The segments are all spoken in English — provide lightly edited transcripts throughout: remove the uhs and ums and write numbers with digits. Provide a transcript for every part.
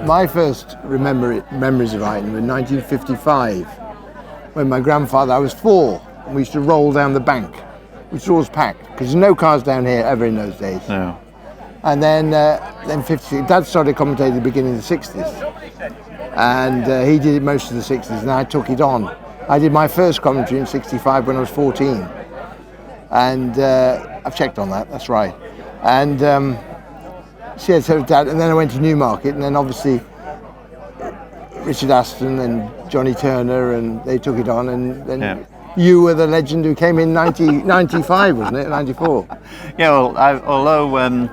My first memories of Eyton were in 1955, when my grandfather, I was 4, and we used to roll down the bank, which was always packed, because there's no cars down here ever in those days. No. And then 56, Dad started commentating at the beginning of the 60s, and he did it most of the 60s, and I took it on. I did my first commentary in 65 when I was 14, and I've checked on that, that's right. And so Dad, and then I went to Newmarket, and then obviously Richard Aston and Johnny Turner, and they took it on, and then you were the legend who came in 95, wasn't it, 94? Yeah, well, although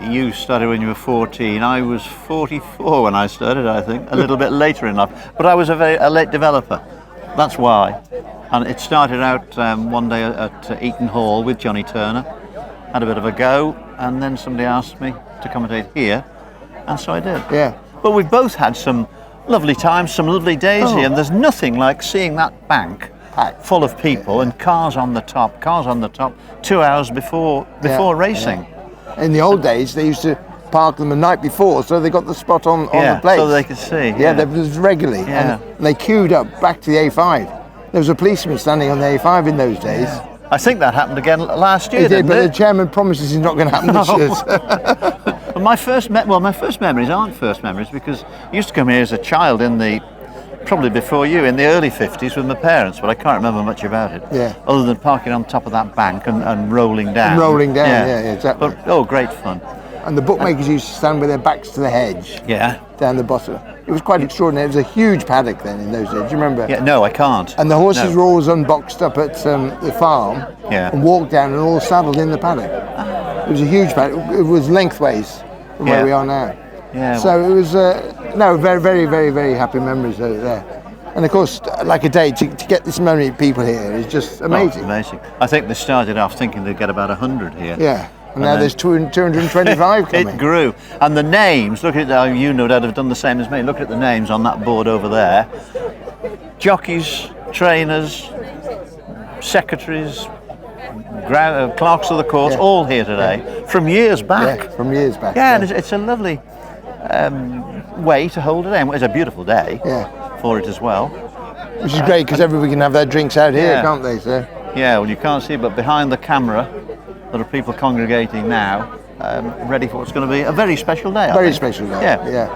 you started when you were 14, I was 44 when I started, I think, a little bit later in life, but I was a late developer, that's why. And it started out one day at Eton Hall with Johnny Turner, had a bit of a go, and then somebody asked me to commentate here, and so I did. Yeah. But we've both had some lovely times, some lovely days here, and there's nothing like seeing that bank full of people and cars on the top, 2 hours before racing. Yeah. In the old days, they used to park them the night before, so they got the spot on the place. So they could see. Yeah, there was regularly, and they queued up back to the A5. There was a policeman standing on the A5 in those days. I think that happened again last year. It did, but the chairman promises it's not going to happen this year. Well, my first memories aren't first memories, because I used to come here as a child probably before you, in the early 50s with my parents, but I can't remember much about it. Yeah. Other than parking on top of that bank and rolling down. Yeah, exactly. But, great fun. And the bookmakers used to stand with their backs to the hedge. Yeah. Down the bottom. It was quite extraordinary. It was a huge paddock then in those days. Do you remember? Yeah. No, I can't. And the horses were always unboxed up at the farm. Yeah. And walked down and all saddled in the paddock. It was a huge paddock. It was lengthways from where we are now. Yeah. So it was very, very, very, very happy memories over there. And of course, like a day, to get this many people here is just amazing. Amazing. I think they started off thinking they'd get about 100 here. Yeah. And now there's 225 coming. It grew. And the names, look at it, you no doubt have done the same as me, look at the names on that board over there. Jockeys, trainers, secretaries, clerks of the course, all here today, from years back. Yeah, from years back. Yeah, and it's a lovely way to hold a day. It's a beautiful day for it as well. Which is great, because everybody can have their drinks out here, can't they? So. Yeah, well, you can't see, but behind the camera, there are people congregating now, ready for what's going to be a very special day. Very special day. Yeah. Yeah.